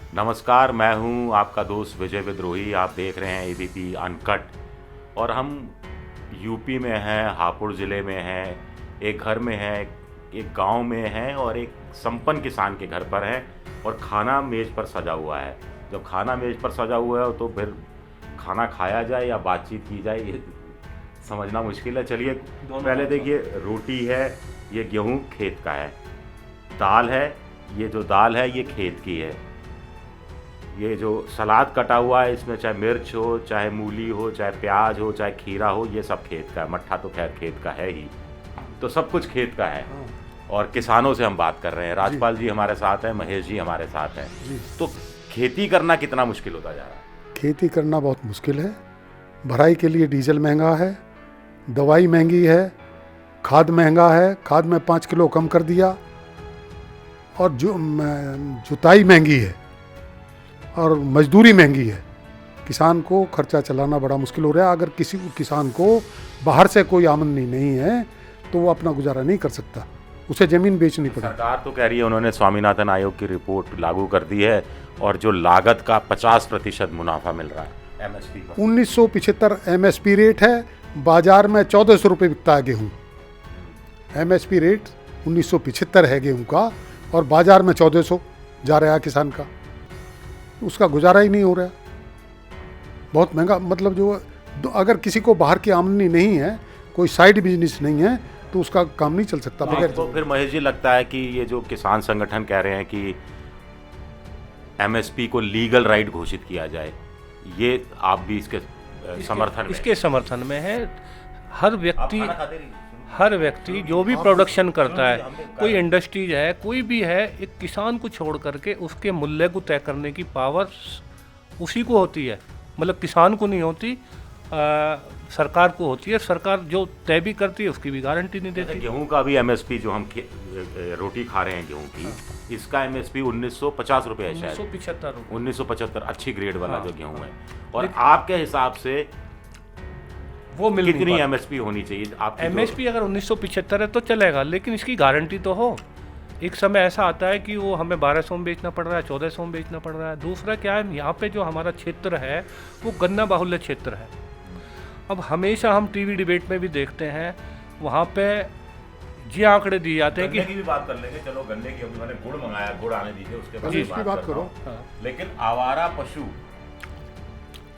नमस्कार, मैं हूं आपका दोस्त विजय विद्रोही। आप देख रहे हैं एबीपी अनकट। और हम यूपी में हैं, हापुड़ ज़िले में हैं, एक घर में हैं, एक गांव में हैं और एक संपन्न किसान के घर पर हैं और खाना मेज़ पर सजा हुआ है। जब खाना मेज़ पर सजा हुआ है तो फिर खाना खाया जाए या बातचीत की जाए, ये समझना मुश्किल है। चलिए पहले देखिए, रोटी है, ये गेहूँ खेत का है। दाल है, ये जो दाल है ये खेत की है। ये जो सलाद कटा हुआ है, इसमें चाहे मिर्च हो, चाहे मूली हो, चाहे प्याज हो, चाहे खीरा हो, ये सब खेत का है। मट्ठा तो खैर खेत का है ही, तो सब कुछ खेत का है। और किसानों से हम बात कर रहे हैं। राजपाल जी हमारे साथ हैं, महेश जी हमारे साथ हैं। तो खेती करना कितना मुश्किल होता जा रहा है? खेती करना बहुत मुश्किल है। भराई के लिए डीजल महंगा है, दवाई महंगी है, खाद महंगा है, खाद में 5 किलो कम कर दिया, और जुताई महंगी है और मजदूरी महंगी है। किसान को खर्चा चलाना बड़ा मुश्किल हो रहा है। अगर किसी किसान को बाहर से कोई आमदनी नहीं है तो वो अपना गुजारा नहीं कर सकता, उसे ज़मीन बेचनी पड़ेगी। सरकार तो कह रही है, उन्होंने स्वामीनाथन आयोग की रिपोर्ट लागू कर दी है और जो लागत का 50% मुनाफा मिल रहा है एमएसपी पर। 1975 एमएसपी रेट है, बाजार में 1400 रुपये बिकता है गेहूँ। एमएसपी रेट 1975 है गेहूँ का और बाजार में 1400 जा रहा है किसान का। उसका गुजारा ही नहीं हो रहा। बहुत महंगा, मतलब जो अगर किसी को बाहर की आमदनी नहीं है, कोई साइड बिजनेस नहीं है, तो उसका काम नहीं चल सकता बगैर। तो फिर महेश जी, लगता है कि ये जो किसान संगठन कह रहे हैं कि एमएसपी को लीगल राइट घोषित किया जाए, ये आप भी इसके समर्थन में? इसके समर्थन में है। हर व्यक्ति जो भी प्रोडक्शन करता है, कोई इंडस्ट्रीज है, कोई भी है, एक किसान को छोड़ करके उसके मूल्य को तय करने की पावर उसी को होती है। मतलब किसान को नहीं होती, सरकार को होती है। सरकार जो तय भी करती है उसकी भी गारंटी नहीं देती। गेहूं का भी एमएसपी, जो हम रोटी खा रहे हैं गेहूं की, इसका एमएसपी 1950 रुपये है शायद। 1975 अच्छी ग्रेड वाला जो गेहूं है। और आपके हिसाब से वो मिल कितनी एमएसपी होनी चाहिए? आप एमएसपी अगर 1975 है तो चलेगा, लेकिन इसकी गारंटी तो हो। एक समय ऐसा आता है कि वो हमें 1200 में बेचना पड़ रहा है, 1400 में बेचना पड़ रहा है। दूसरा क्या है, यहाँ पे जो हमारा क्षेत्र है वो गन्ना बाहुल्य क्षेत्र है। अब हमेशा हम टीवी डिबेट में भी देखते हैं, वहाँ पे ये आंकड़े दिए जाते हैं कि गन्ने की भी बात कर लेंगे। चलो गन्ने की, अभी मैंने गुड़ मंगाया, गुड़ आने दीजिए, उसके बाद इसकी बात करो। लेकिन आवारा पशु,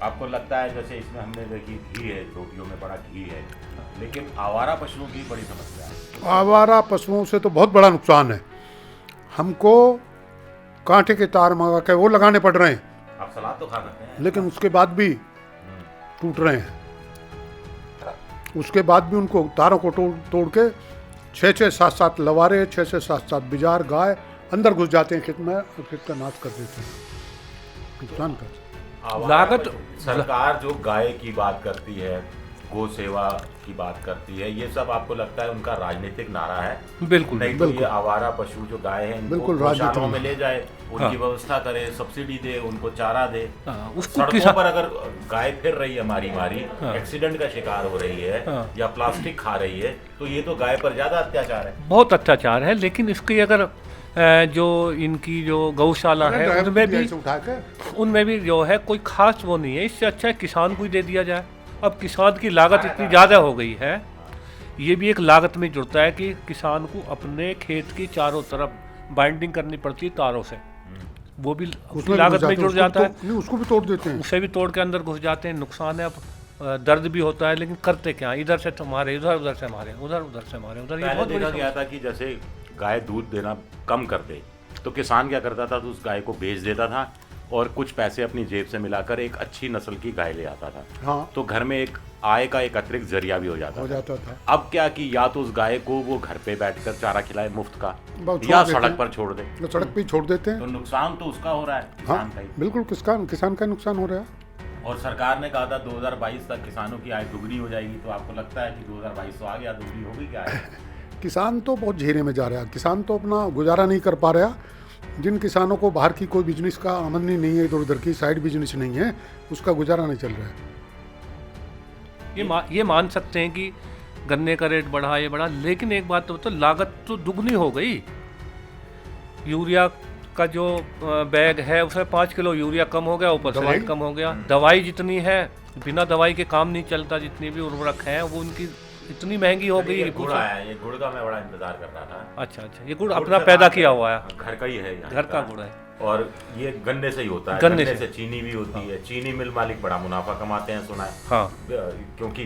आपको लगता है जैसे इसमें हमने देखी घी है, रोटियों में बड़ा घी है, लेकिन आवारा पशुओं की बड़ी समस्या है। आवारा पशुओं से तो बहुत बड़ा नुकसान है। हमको कांटे के तार मंगा के वो लगाने पड़ रहे हैं। आप सलाद तो खा सकते हैं, लेकिन उसके बाद भी टूट रहे हैं। उसके बाद भी उनको तारों को तोड़ के 6-6, 7-7 लवारे, 6-6, 7-7 बिजार गाय अंदर घुस जाते हैं खेत में और खेत का नाश कर देते हैं, नुकसान कर। लागत सरकार जो गाय की बात करती है, गौ सेवा की बात करती है, ये सब आपको लगता है उनका राजनीतिक नारा है? बिल्कुल नहीं तो ये आवारा पशु जो गाय है, बिल्कुल गौशालाओं में ले जाए, उनकी व्यवस्था करे, सब्सिडी दे, उनको चारा दे। सड़कों पर अगर गाय फिर रही है मारी मारी, एक्सीडेंट का शिकार हो रही है या प्लास्टिक खा रही है, तो ये तो गाय पर ज्यादा अत्याचार है। बहुत अत्याचार है। लेकिन इसकी अगर जो इनकी जो गौशाला है उनमें भी जो है कोई खास वो नहीं है। इससे अच्छा है किसान को ही दे दिया जाए। अब किसान की लागत इतनी ज़्यादा हो गई है, ये भी एक लागत में जुड़ता है कि किसान को अपने खेत की चारों तरफ बाइंडिंग करनी पड़ती है तारों से, वो भी लागत में जुड़ जाता है। उसको भी तोड़ देते हैं, उसे भी तोड़ के अंदर घुस जाते हैं। नुकसान है। अब दर्द भी होता है, लेकिन करते क्या, इधर से मारे, उधर से मारे, उधर से मारे, उधर। ये बहुत देखा गया था कि जैसे गाय दूध देना कम कर दे तो किसान क्या करता था, तो उस गाय को बेच देता था और कुछ पैसे अपनी जेब से मिलाकर एक अच्छी नस्ल की गाय ले आता था। हाँ। तो घर में एक आय का एक अतिरिक्त जरिया भी हो जाता था। अब क्या कि या तो उस गाय को वो घर पे बैठकर चारा खिलाए मुफ्त का, या सड़क पर छोड़ दे। सड़क पे छोड़ देते हैं, तो नुकसान तो उसका हो रहा है, किसान का ही। बिल्कुल किसान का नुकसान हो रहा है। और सरकार ने कहा था 2022 तक किसानों की आय दुगनी हो जाएगी, तो आपको लगता है कि 2022 तो आ गया, दुगनी होगी क्या आय? किसान तो बहुत झेरे में जा रहा है। किसान तो अपना गुजारा नहीं कर पा रहा। जिन किसानों को बाहर की कोई बिजनेस का आमदनी नहीं है, इधर उधर की साइड बिजनेस नहीं है, उसका गुजारा नहीं चल रहा है। ये मान सकते हैं कि गन्ने का रेट बढ़ा, ये बढ़ा, लेकिन एक बात तो लागत तो दुगनी हो गई। यूरिया का जो बैग है उसमें 5 किलो यूरिया कम हो गया, ऊपर से दवाई? रेट कम हो गया। दवाई जितनी है, बिना दवाई के काम नहीं चलता, जितनी भी उर्वरक है वो उनकी इतनी महंगी हो गई ये है। गुड़ आया है, ये गुड़ का मैं बड़ा इंतजार कर रहा था। अच्छा, ये गुड़ अपना पैदा किया हुआ है, घर का ही है, यहाँ घर का गुड़ है। और ये गन्ने से ही होता है, गन्ने गन्ने से। से चीनी भी होती है। चीनी मिल मालिक बड़ा मुनाफा कमाते हैं, सुना है। हाँ, क्योंकि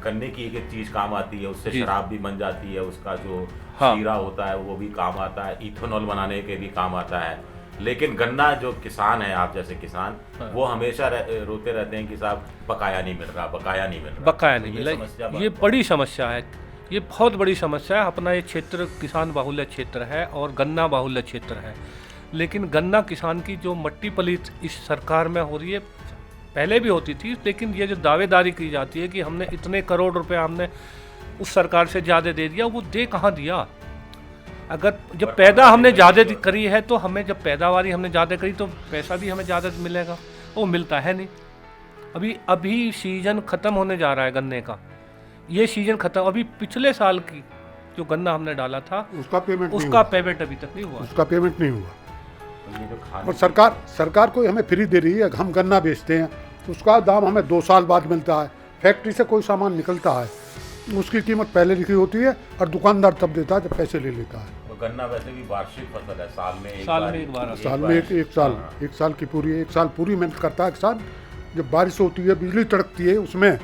गन्ने की एक चीज काम आती है, उससे जी। शराब भी बन जाती है, उसका जो हाँ। शीरा होता है वो भी काम आता है, इथेनॉल बनाने के भी काम आता है। लेकिन गन्ना जो किसान है, आप जैसे किसान, हाँ। वो हमेशा रोते रहते हैं कि साहब बकाया नहीं मिल रहा, बकाया नहीं मिल रहा। बकाया नहीं तो मिला। समस्या ये बहुत- बड़ी समस्या है, ये बहुत बड़ी समस्या है। अपना ये क्षेत्र किसान बाहुल्य क्षेत्र है और गन्ना बाहुल्य क्षेत्र है, लेकिन गन्ना किसान की जो मट्टी पलीत इस सरकार में हो रही है, पहले भी होती थी, लेकिन ये जो दावेदारी की जाती है कि हमने इतने करोड़ रुपए हमने उस सरकार से ज़्यादा दे दिया, वो दे कहाँ दिया? अगर जब पैदा हमने ज़्यादा करी है तो हमें, जब पैदावारी हमने ज़्यादा करी तो पैसा भी हमें ज़्यादा मिलेगा, वो मिलता है नहीं। अभी सीजन ख़त्म होने जा रहा है गन्ने का, ये सीजन ख़त्म, अभी पिछले साल की जो गन्ना हमने डाला था उसका पेमेंट नहीं उसका हुआ। पेमेंट अभी तक नहीं हुआ। उसका पेमेंट नहीं हुआ। ये जो खाने और सरकार को हमें फ्री दे रही है, हम गन्ना बेचते हैं, उसका दाम हमें 2 साल बाद मिलता है। फैक्ट्री से कोई सामान निकलता है, उसकी कीमत पहले लिखी होती है और दुकानदार तब देता है जब पैसे ले लेता है। तो गन्ना वैसे भी वार्षिक फसल है, साल में एक साल बार में एक बार आता है। साल में एक साल, हाँ। एक साल पूरी मेहनत करता है किसान। जब बारिश होती है, बिजली तड़कती है, उसमें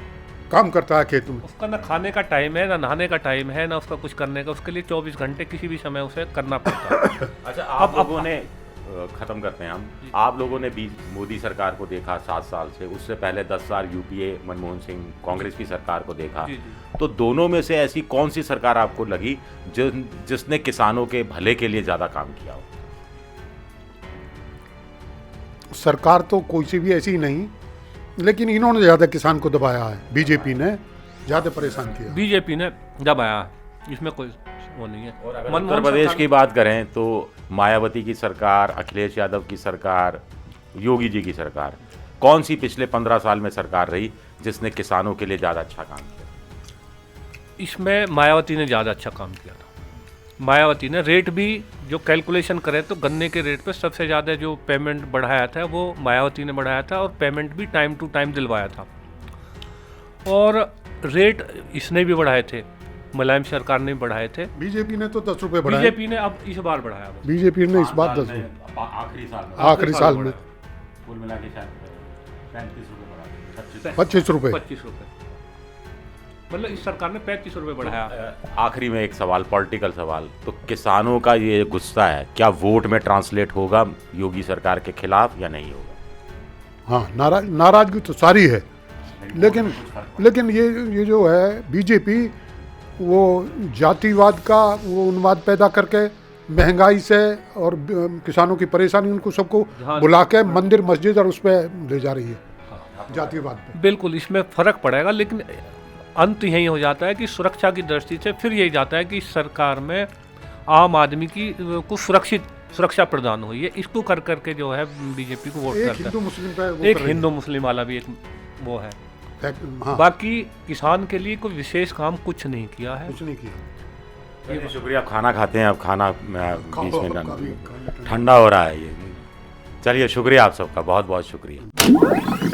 काम करता है खेत में। उसका ना खाने का टाइम है, ना नहाने का टाइम है, ना उसका कुछ करने का, उसके लिए 24 घंटे किसी भी समय उसे करना पड़ता है। अच्छा, आप लोगों ने खत्म करते हैं हम, आप लोगों ने मोदी सरकार को देखा 7 साल से, उससे पहले 10 साल यूपीए मनमोहन सिंह कांग्रेस की सरकार को देखा। जी, जी। तो दोनों में से ऐसी कौन सी सरकार आपको लगी जिसने किसानों के भले के लिए ज्यादा काम किया हो? सरकार तो कोई सी भी ऐसी नहीं, लेकिन इन्होंने ज़्यादा किसान को दबाया है। बीजेपी ने ज़्यादा परेशान किया। बीजेपी ने दबाया, इसमें कोई वो नहीं है। और अगर मनमोहन उत्तर प्रदेश सरकार- की बात करें तो मायावती की सरकार, अखिलेश यादव की सरकार, योगी जी की सरकार, कौन सी पिछले 15 साल में सरकार रही जिसने किसानों के लिए ज़्यादा अच्छा काम किया? इसमें मायावती ने ज़्यादा अच्छा काम किया था। मायावती ने रेट भी जो कैलकुलेशन करें तो गन्ने के रेट पे सबसे ज़्यादा जो पेमेंट बढ़ाया था वो मायावती ने बढ़ाया था, और पेमेंट भी टाइम टू टाइम दिलवाया था। और रेट इसने भी बढ़ाए थे, मुलायम सरकार ने भी बढ़ाए थे। बीजेपी ने तो 10 रुपए बढ़ाए। बीजेपी ने अब इस बार बढ़ाया बस। बीजेपी ने इस बार 10 आखिरी साल में कुल मिला के शायद 35 रुपए बढ़ा, 25 रुपए। 25 रुपये, मतलब इस सरकार ने 35 रुपये बढ़ाया। आखिरी में एक सवाल, पॉलिटिकल सवाल, तो किसानों का ये गुस्सा है क्या वोट में ट्रांसलेट होगा योगी सरकार के खिलाफ या नहीं होगा? हाँ, नाराजगी तो सारी है, लेकिन ये जो है बीजेपी, वो जातिवाद का वो उन्माद पैदा करके महंगाई से और किसानों की परेशानी, उनको सबको बुला के मंदिर मस्जिद और उस पर ले जा रही है, जातिवाद पे। बिल्कुल, इसमें फ़र्क पड़ेगा, लेकिन अंत यही हो जाता है कि सुरक्षा की दृष्टि से फिर यही जाता है कि सरकार में आम आदमी की को सुरक्षा प्रदान हुई है। इसको कर करके जो है बीजेपी को वोट एक करता हिंदू है। मुस्लिम पे वो एक कर रही है। हिंदू मुस्लिम वाला भी एक वो है। हाँ, बाकी किसान के लिए कोई विशेष काम कुछ नहीं किया है। कुछ नहीं किया। चलिए, शुक्रिया। खाना खाते हैं अब, खाना बीच में काफी- ठंडा हो रहा है ये। चलिए, शुक्रिया आप सबका, बहुत बहुत शुक्रिया।